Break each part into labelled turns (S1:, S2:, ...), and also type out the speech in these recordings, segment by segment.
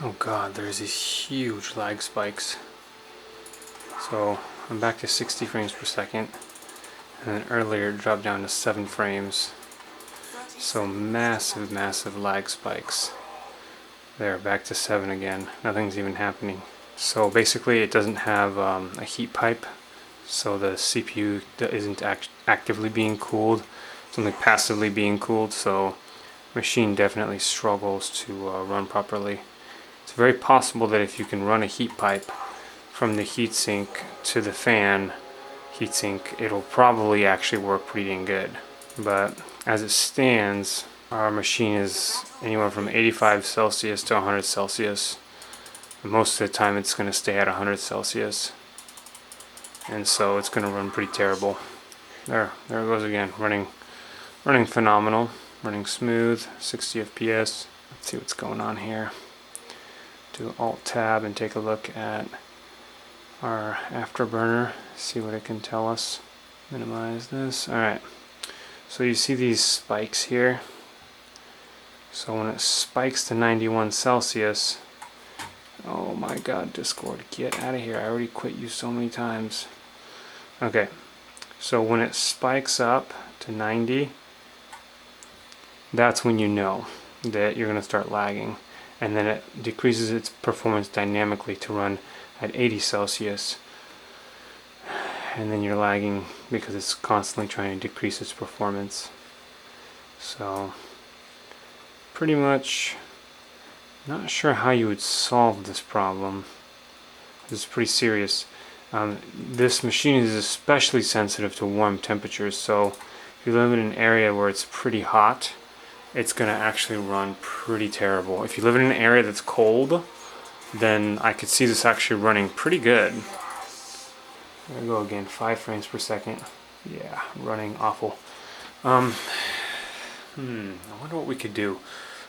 S1: Oh god, there's these huge lag spikes. So I'm back to 60 frames per second, and then earlier it dropped down to 7 frames. So massive lag spikes. There, back to 7 again. Nothing's even happening. So basically it doesn't have a heat pipe, so the CPU isn't actively being cooled. It's only passively being cooled, so machine definitely struggles to run properly. It's very possible that if you can run a heat pipe from the heatsink to the fan heatsink, it'll probably actually work pretty dang good. But as it stands, our machine is anywhere from 85 Celsius to 100 Celsius. Most of the time it's going to stay at 100 Celsius. And so it's going to run pretty terrible. There it goes again, running phenomenal, running smooth, 60 FPS. Let's see what's going on here. Do Alt-Tab and take a look at our afterburner, see what it can tell us. Minimize this. Alright, so you see these spikes here. So when it spikes to 91 Celsius, oh my god, Discord, get out of here. I already quit you so many times. Okay, so when it spikes up to 90, that's when you know that you're going to start lagging. And then it decreases its performance dynamically to run at 80 Celsius. And then you're lagging because it's constantly trying to decrease its performance. So, pretty much not sure how you would solve this problem. This is pretty serious. This machine is especially sensitive to warm temperatures, so if you live in an area where it's pretty hot, it's going to actually run pretty terrible. If you live in an area that's cold, then I could see this actually running pretty good. There we go again, 5 frames per second. Yeah, running awful. I wonder what we could do.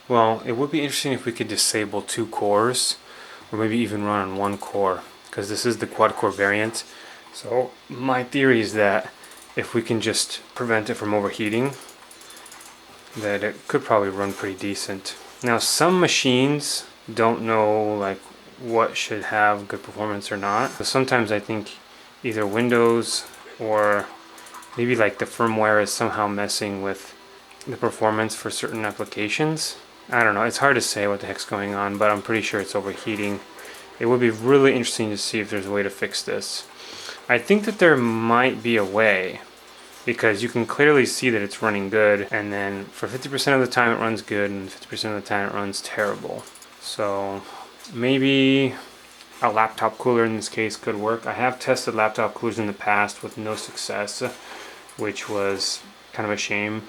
S1: Well, it would be interesting if we could disable 2 cores, or maybe even run on 1 core, because this is the quad-core variant. So my theory is that if we can just prevent it from overheating, that it could probably run pretty decent. Now some machines don't know like what should have good performance or not. So sometimes I think either Windows or maybe like the firmware is somehow messing with the performance for certain applications. I don't know, it's hard to say what the heck's going on, but I'm pretty sure it's overheating. It would be really interesting to see if there's a way to fix this. I think that there might be a way, because you can clearly see that it's running good, and then for 50% of the time it runs good, and 50% of the time it runs terrible. So maybe a laptop cooler in this case could work. I have tested laptop coolers in the past with no success, which was kind of a shame.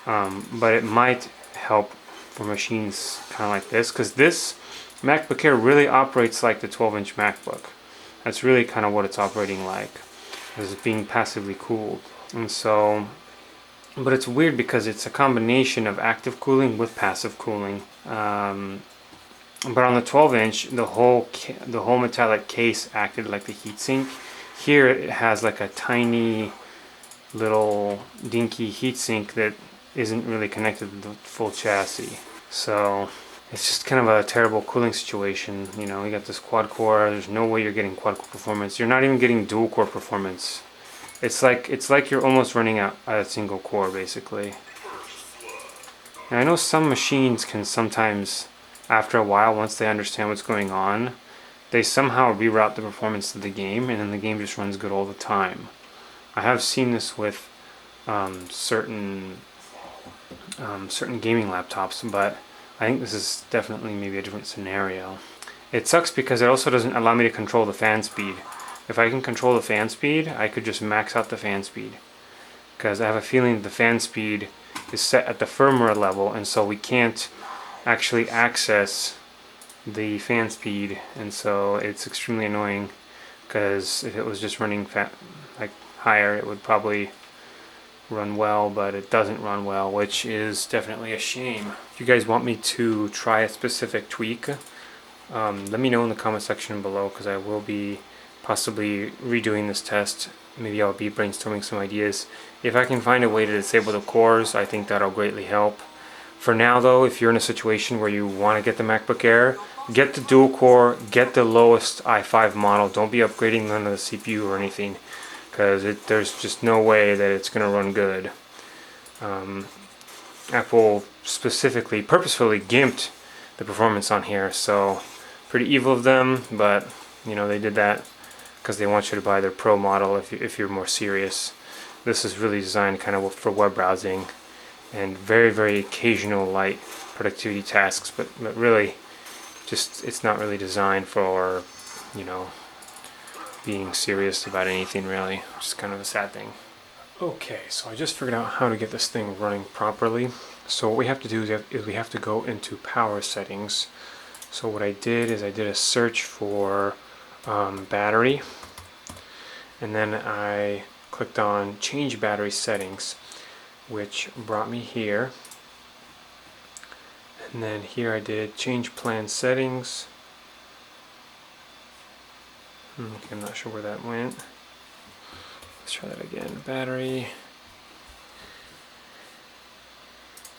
S1: But it might help for machines kind of like this, because this MacBook Air really operates like the 12-inch MacBook. That's really kind of what it's operating like, is being passively cooled. And so, but it's weird because it's a combination of active cooling with passive cooling. But on the 12-inch, the whole metallic case acted like the heatsink. Here it has like a tiny little dinky heatsink that isn't really connected to the full chassis. So it's just kind of a terrible cooling situation. You know, you got this quad core. There's no way you're getting quad core performance. You're not even getting dual core performance. It's like you're almost running out at a single core, basically. And I know some machines can sometimes, after a while, once they understand what's going on, they somehow reroute the performance of the game, and then the game just runs good all the time. I have seen this with certain gaming laptops, but I think this is definitely maybe a different scenario. It sucks because it also doesn't allow me to control the fan speed. If I can control the fan speed, I could just max out the fan speed, because I have a feeling that the fan speed is set at the firmware level, and so we can't actually access the fan speed, and so it's extremely annoying, because if it was just running like higher, it would probably run well, but it doesn't run well, which is definitely a shame. If you guys want me to try a specific tweak, let me know in the comment section below, because I will be possibly redoing this test. Maybe I'll be brainstorming some ideas. If I can find a way to disable the cores, I think that'll greatly help. For now though, if you're in a situation where you want to get the MacBook Air, get the dual core, get the lowest i5 model. Don't be upgrading none of the CPU or anything, because there's just no way that it's going to run good. Apple specifically, purposefully gimped the performance on here, so pretty evil of them, but you know, they did that because they want you to buy their Pro model if you're more serious. This is really designed kind of for web browsing and very, very occasional light productivity tasks, but really just it's not really designed for, you know, being serious about anything really, which is kind of a sad thing. Okay, so I just figured out how to get this thing running properly. So what we have to do is we have to go into power settings. So what I did is I did a search for battery, and then I clicked on change battery settings, which brought me here. And then here I did change plan settings. Okay, I'm not sure where that went. Let's try that again. Battery.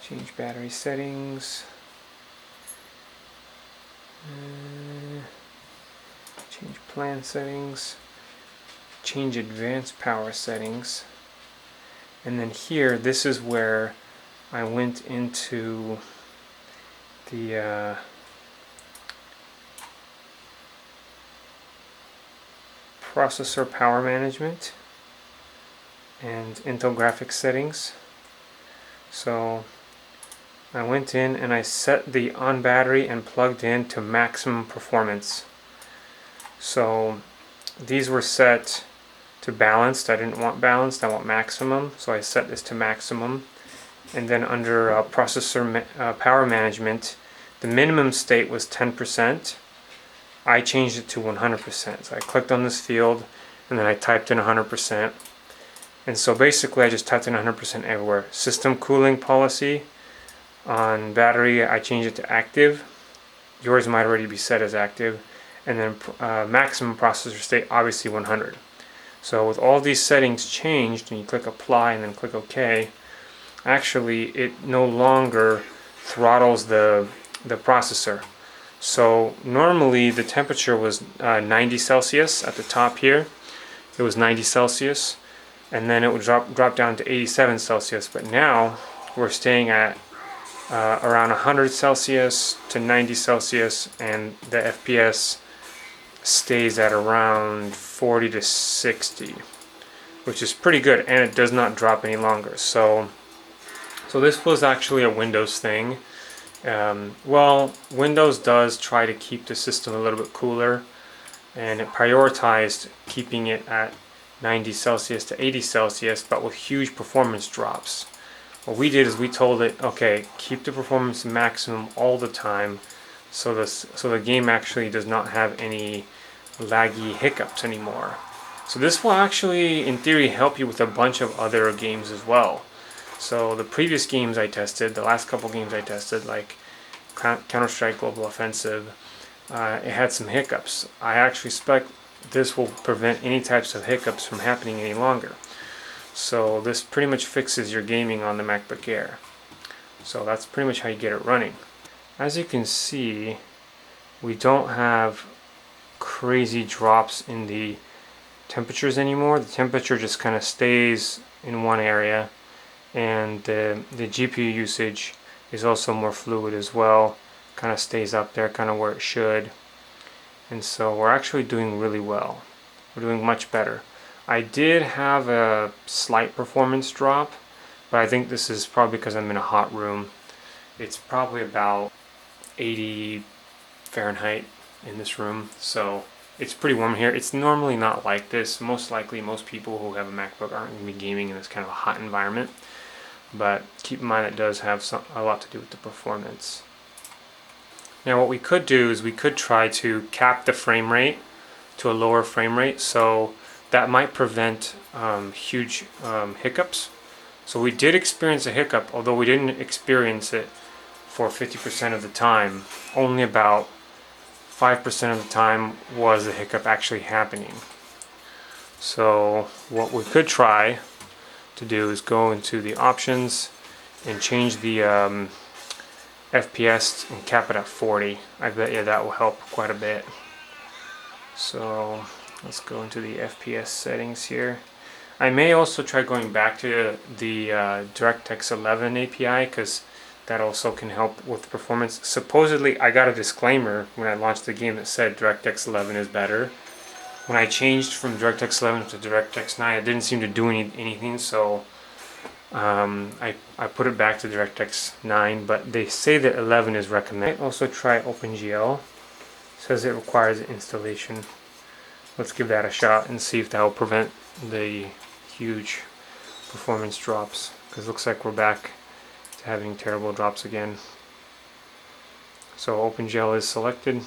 S1: Change battery settings. Change plan settings. Change advanced power settings. And then here, this is where I went into the processor power management and Intel graphics settings. So I went in and I set the on battery and plugged in to maximum performance. So these were set to balanced. I didn't want balanced, I want maximum, so I set this to maximum. And then under processor power management, the minimum state was 10%. I changed it to 100%. So I clicked on this field and then I typed in 100%. And so basically I just typed in 100% everywhere. System cooling policy on battery, I changed it to active. Yours might already be set as active. And then maximum processor state, obviously 100. So with all these settings changed, and you click apply and then click OK, actually it no longer throttles the processor. So normally the temperature was 90 Celsius at the top here. It was 90 Celsius, and then it would drop down to 87 Celsius. But now we're staying at around 100 Celsius to 90 Celsius, and the FPS stays at around 40 to 60, which is pretty good, and it does not drop any longer. So this was actually a Windows thing. Well, Windows does try to keep the system a little bit cooler, and it prioritized keeping it at 90 Celsius to 80 Celsius, but with huge performance drops. What we did is we told it, okay, keep the performance maximum all the time, so the game actually does not have any laggy hiccups anymore. So this will actually, in theory, help you with a bunch of other games as well. So the previous games I tested, the last couple games I tested, like Counter-Strike Global Offensive, it had some hiccups. I actually expect this will prevent any types of hiccups from happening any longer. So this pretty much fixes your gaming on the MacBook Air. So that's pretty much how you get it running. As you can see, we don't have crazy drops in the temperatures anymore. The temperature just kind of stays in one area, and the GPU usage is also more fluid as well. Kind of stays up there, kind of where it should. And so we're actually doing really well. We're doing much better. I did have a slight performance drop, but I think this is probably because I'm in a hot room. It's probably about 80 Fahrenheit in this room, so it's pretty warm here. It's normally not like this. Most likely most people who have a MacBook aren't going to be gaming in this kind of a hot environment, but keep in mind it does have a lot to do with the performance. Now what we could do is we could try to cap the frame rate to a lower frame rate, so that might prevent huge hiccups. So we did experience a hiccup, although we didn't experience it for 50% of the time. Only about 5% of the time was the hiccup actually happening. So what we could try to do is go into the options and change the FPS and cap it at 40. I bet you that will help quite a bit. So let's go into the FPS settings here. I may also try going back to the DirectX 11 API, because that also can help with performance. Supposedly, I got a disclaimer when I launched the game that said DirectX 11 is better. When I changed from DirectX 11 to DirectX 9, it didn't seem to do anything, so I put it back to DirectX 9, but they say that 11 is recommended. I also try openGL. It says it requires installation. Let's give that a shot and see if that will prevent the huge performance drops, because it looks like we're back to having terrible drops again. So openGL is selected.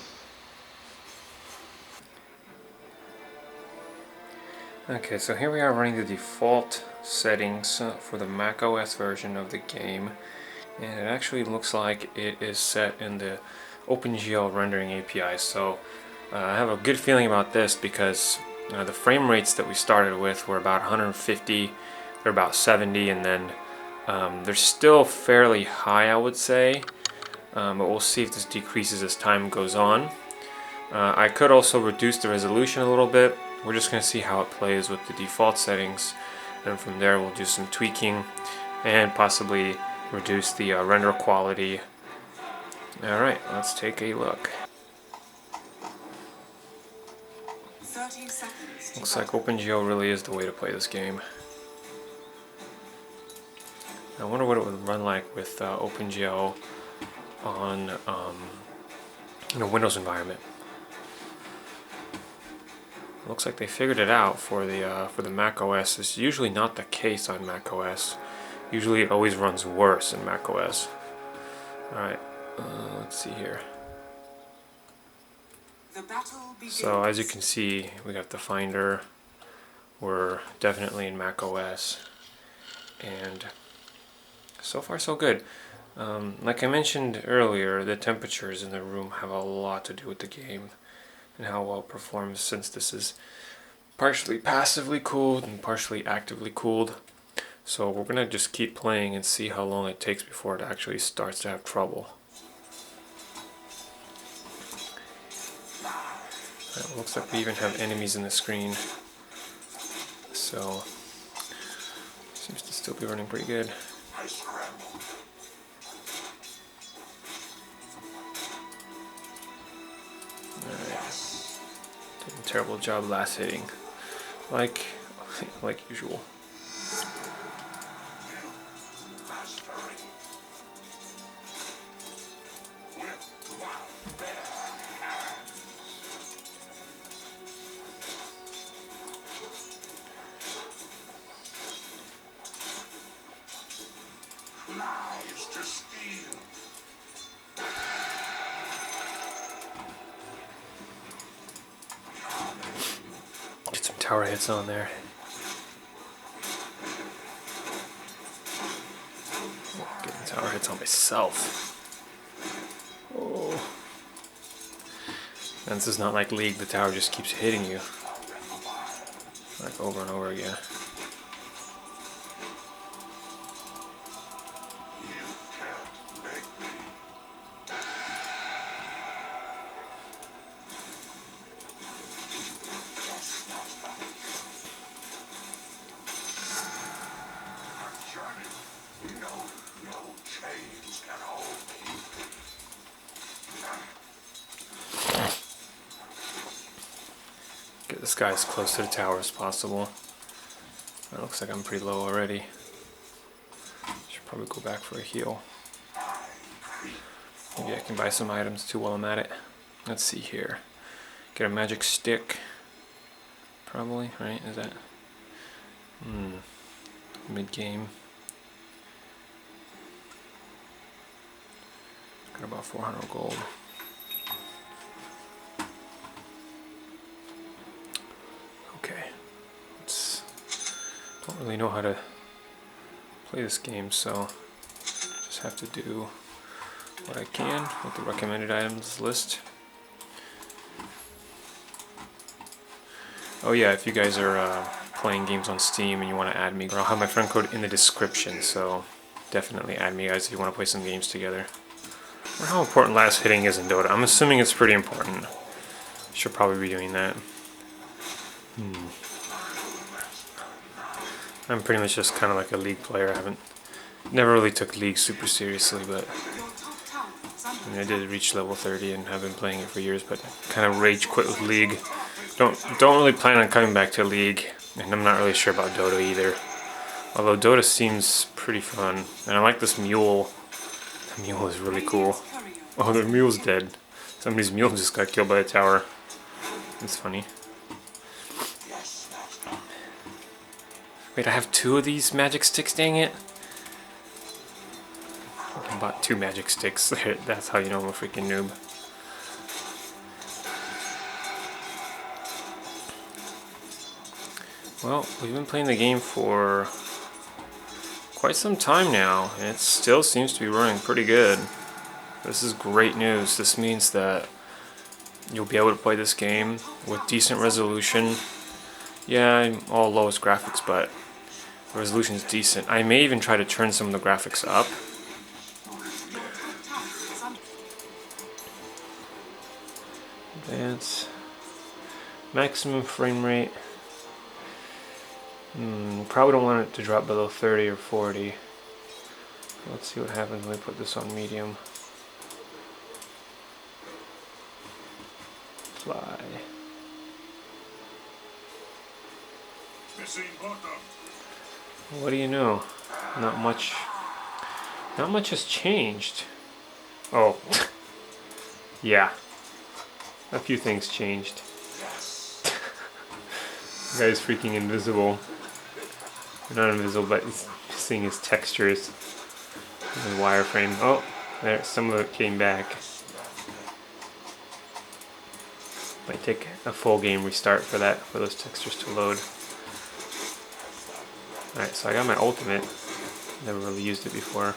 S1: Okay, so here we are running the default settings for the macOS version of the game, and it actually looks like it is set in the openGL rendering API. So I have a good feeling about this, because the frame rates that we started with were about 150, they're about 70, and then they're still fairly high, I would say, but we'll see if this decreases as time goes on. I could also reduce the resolution a little bit. We're just going to see how it plays with the default settings, and from there we'll do some tweaking and possibly reduce the render quality. Alright, let's take a look. Looks like openGL really is the way to play this game. I wonder what it would run like with openGL on in a Windows environment. Looks like they figured it out for the macOS. It's usually not the case on macOS. Usually it always runs worse in macOS. Alright, let's see here. So as you can see, we got the Finder. We're definitely in macOS, and so far so good. Like I mentioned earlier, the temperatures in the room have a lot to do with the game and how well it performs, since this is partially passively cooled and partially actively cooled. So we're gonna just keep playing and see how long it takes before it actually starts to have trouble. It looks like we even have enemies in the screen, so seems to still be running pretty good. Alright, did a terrible job last hitting, like usual. Get some tower hits on there. Getting tower hits on myself. Oh. And this is not like League, the tower just keeps hitting you, like over and over again. Get this guy as close to the tower as possible. That looks like I'm pretty low already. Should probably go back for a heal. Maybe I can buy some items too while I'm at it. Let's see here. Get a magic stick. Probably, right? Is that mid-game? Got about 400 gold. Okay. Don't really know how to play this game, so just have to do what I can with the recommended items list. Oh yeah, if you guys are playing games on Steam and you want to add me, I'll have my friend code in the description, so definitely add me guys if you want to play some games together. How important last hitting is in Dota? I'm assuming it's pretty important. Should probably be doing that. I'm pretty much just kind of like a League player. Never really took League super seriously, but I mean, I did reach level 30 and have been playing it for years, but kind of rage quit with League. Don't really plan on coming back to League, and I'm not really sure about Dota either. Although Dota seems pretty fun, and I like this mule. The mule is really cool. Oh, the mule's dead. Somebody's mule just got killed by a tower. It's funny. Wait, I have 2 of these magic sticks, dang it. I bought 2 magic sticks. That's how you know I'm a freaking noob. Well, we've been playing the game for quite some time now, and it still seems to be running pretty good. This is great news. This means that you'll be able to play this game with decent resolution. Yeah, I'm all lowest graphics, but the resolution is decent. I may even try to turn some of the graphics up. Advance. Maximum frame rate. Probably don't want it to drop below 30 or 40. Let's see what happens when we put this on medium. Fly. What do you know? Not much. Not much has changed. Oh, yeah. A few things changed. The guy's freaking invisible. Not invisible, but he's seeing his textures. The wireframe. Oh, there. Some of it came back. Might take a full game restart for those textures to load. Alright, so I got my ultimate. Never really used it before.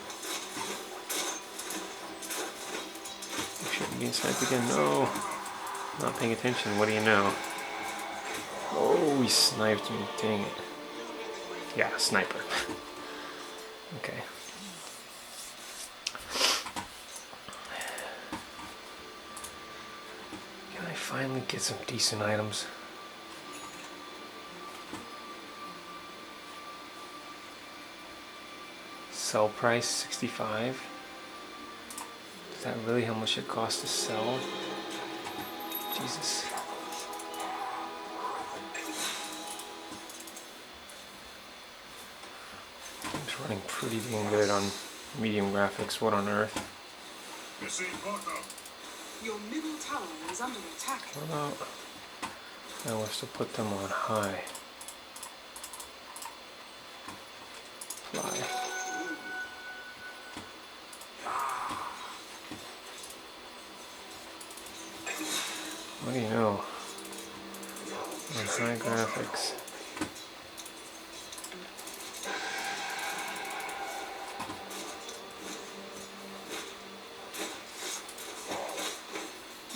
S1: Oh shit, I'm being sniped again. No! Not paying attention. What do you know? Oh, he sniped me. Dang it. Yeah, sniper. Okay. Can I finally get some decent items? Sell price 65. Is that really how much it costs to sell? Jesus. It's running pretty dang good on medium graphics. What on earth?
S2: Your middle tower is under attack.
S1: What about I was to put them on high? Fly. What do you know? On high graphics.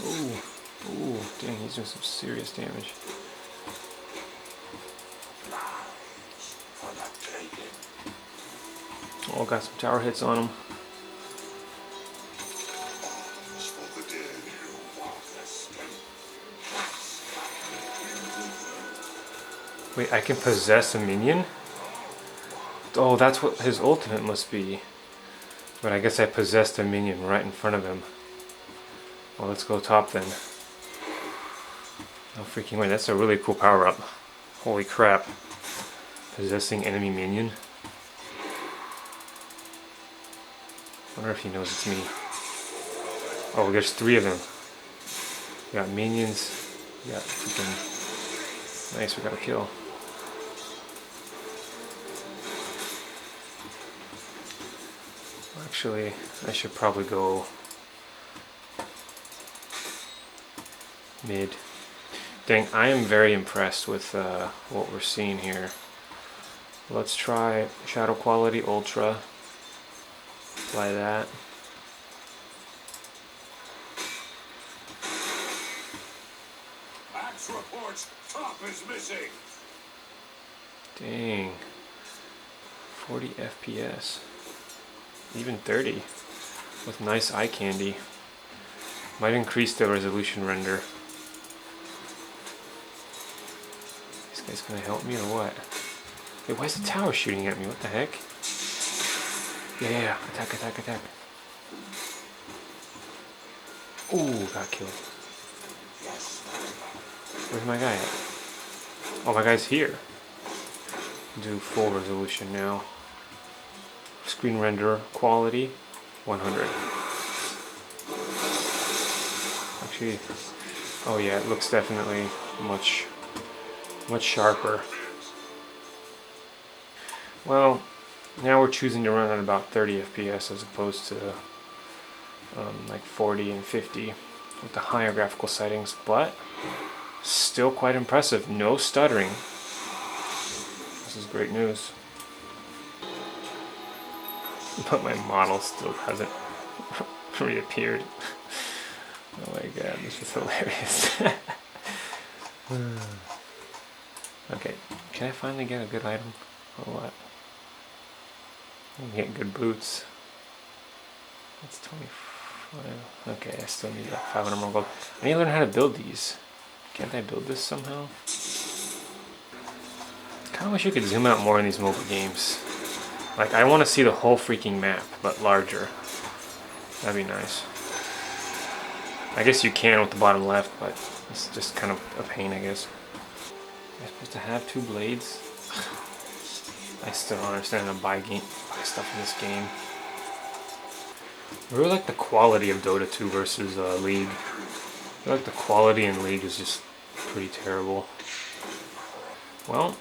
S1: Ooh, dang, he's doing some serious damage. Oh, got some tower hits on him. Wait, I can possess a minion? Oh, that's what his ultimate must be. But I guess I possessed a minion right in front of him. Well, let's go top then. Oh freaking wait, that's a really cool power up. Holy crap. Possessing enemy minion. Wonder if he knows it's me. Oh, there's 3 of them. We got minions. We got freaking... Nice, we got a kill. Actually, I should probably go mid. Dang, I am very impressed with what we're seeing here. Let's try Shadow Quality Ultra. Apply that.
S3: Max reports top is missing.
S1: Dang. 40 FPS. Even 30. with nice eye candy. Might increase the resolution render. This guy's gonna help me or what? Hey, why is the tower shooting at me? What the heck? Yeah, attack, attack, attack. Ooh, got killed. Where's my guy at? Oh, my guy's here. Do full resolution now. Screen render quality, 100. Actually, oh yeah, it looks definitely much sharper. Well, now we're choosing to run at about 30 FPS as opposed to like 40 and 50 with the higher graphical settings, but still quite impressive. No stuttering. This is great news. But my model still hasn't reappeared. Oh my god, this is hilarious. Okay, can I finally get a good item or what? I can get good boots. That's 25. Okay, I still need like 500 more gold. I need to learn how to build these. Can't I build this somehow? Kinda wish you could zoom out more in these mobile games. Like, I want to see the whole freaking map, but larger. That'd be nice. I guess you can with the bottom left, but it's just kind of a pain, I guess. Am I supposed to have 2 blades? I still don't understand how to buy stuff in this game. I really like the quality of Dota 2 versus League. I feel like the quality in League is just pretty terrible. Well,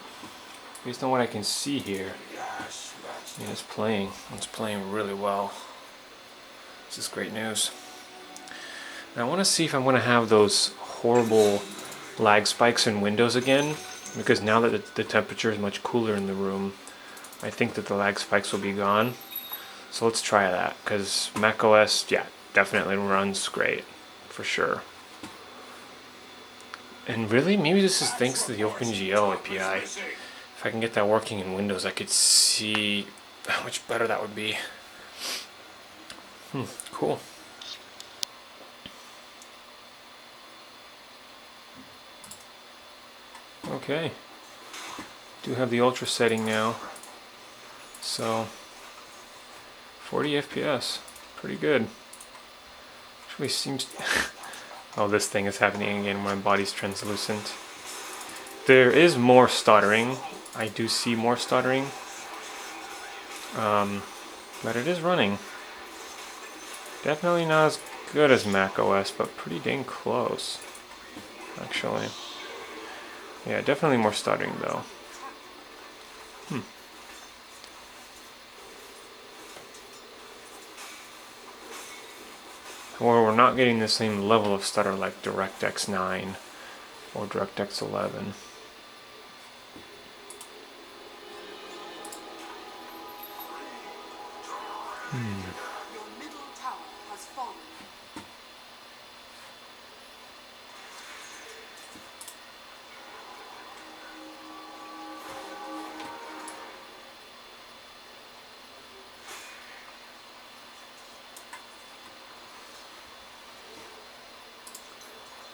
S1: based on what I can see here, yeah, it's playing really well. This is great news. And I want to see if I'm going to have those horrible lag spikes in Windows again, because now that the temperature is much cooler in the room, I think that the lag spikes will be gone. So let's try that, because macOS, yeah, definitely runs great, for sure. And really, maybe this is thanks to the openGL API. If I can get that working in Windows, I could see how much better that would be. Cool. Okay. Do have the ultra setting now. So 40 FPS. Pretty good. Actually seems oh, this thing is happening again. My body's translucent. There is more stuttering. I do see more stuttering. But it is running. Definitely not as good as macOS, but pretty dang close, actually. Yeah, definitely more stuttering though. Or we're not getting the same level of stutter like DirectX 9 or DirectX 11.
S2: Your middle tower has fallen.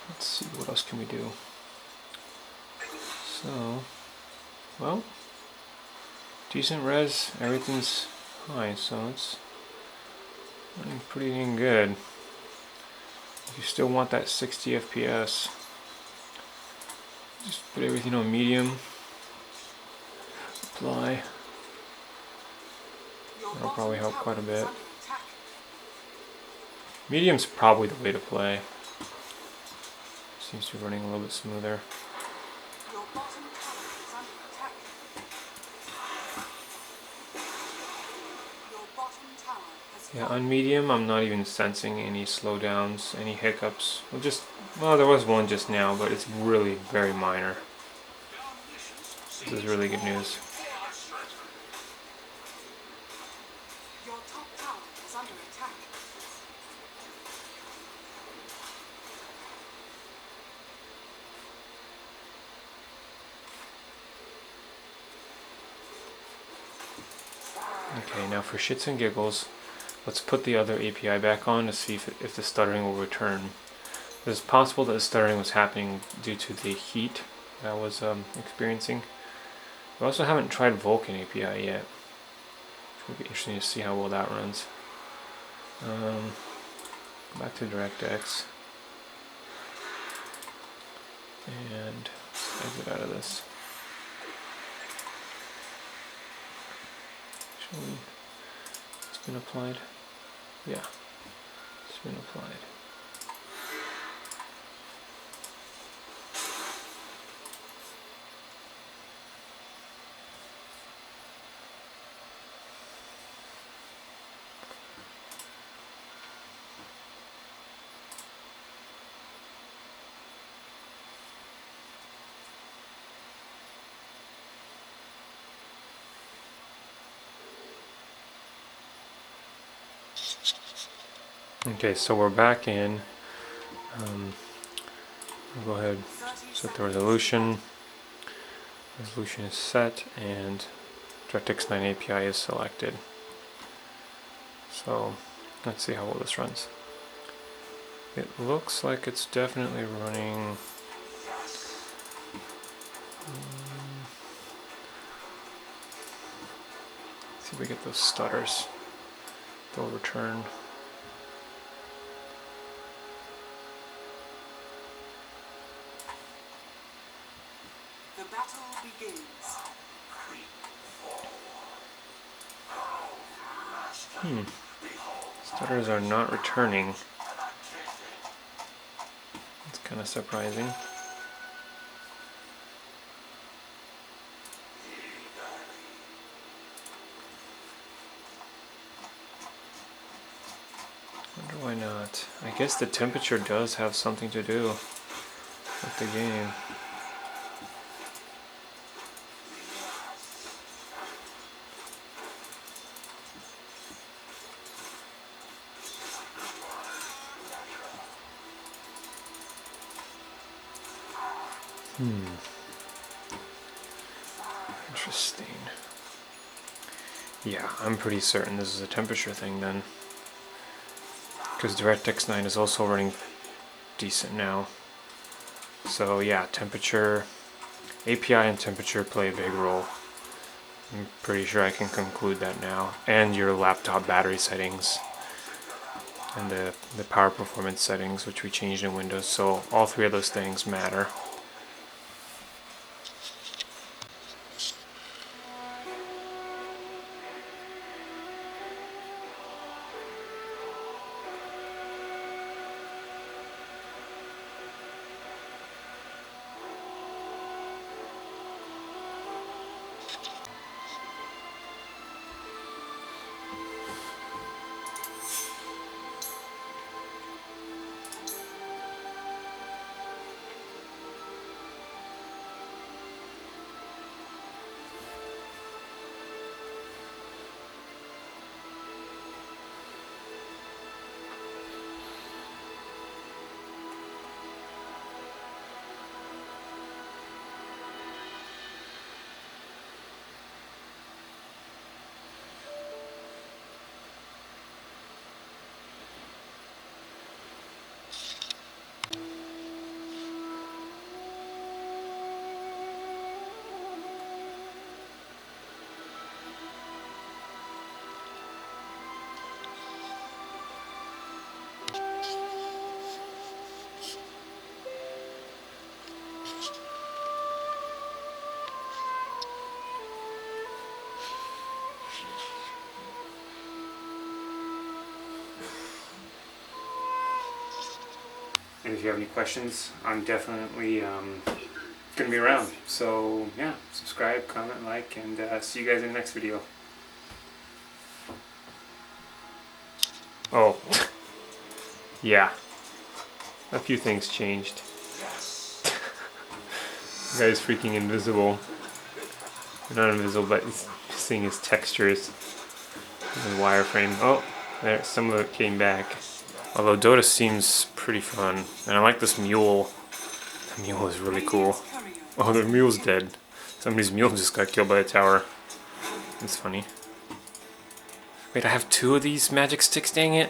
S1: Let's see, what else can we do? So, well, decent res, everything's high, so it's running pretty dang good. If you still want that 60 FPS, just put everything on medium, apply. That'll probably help quite a bit. Medium's probably the way to play. Seems to be running a little bit smoother.
S2: Your bottom tower is under attack. Your bottom tower has
S1: Yeah,
S2: fallen.
S1: on medium, I'm not even sensing any slowdowns, any hiccups. Well, there was one just now, but it's really very minor. This is really good news.
S2: Your top tower is under attack.
S1: Okay, now for shits and giggles, let's put the other API back on to see if the stuttering will return. It's possible that the stuttering was happening due to the heat that I was experiencing. We also haven't tried Vulkan API yet. It would be interesting to see how well that runs. Back to DirectX. And let's exit out of this. Actually, it's been applied. Yeah, it's been applied. Okay, so we're back in. We'll go ahead, set the resolution. Resolution is set, and DirectX 9 API is selected. So let's see how well this runs. It looks like it's definitely running. See if we get those stutters. They'll return.
S2: The battle begins.
S1: Stutters are not returning. It's kind of surprising. Wonder why not. I guess the temperature does have something to do with the game. Interesting. Yeah, I'm pretty certain this is a temperature thing then. Because DirectX 9 is also running decent now. So yeah, temperature, API and temperature play a big role. I'm pretty sure I can conclude that now. And your laptop battery settings. And the power performance settings, which we changed in Windows. So all three of those things matter. And if you have any questions, I'm definitely going to be around. So yeah, subscribe, comment, like, and see you guys in the next video. Oh, yeah, a few things changed. The guy's freaking invisible. Not invisible, but he's seeing his textures. The wireframe. Oh, there, some of it came back. Although DOTA seems pretty fun, and I like this mule. The mule is really cool. Oh, the mule's dead. Somebody's mule just got killed by a tower. It's funny. Wait, I have two of these magic sticks, dang it.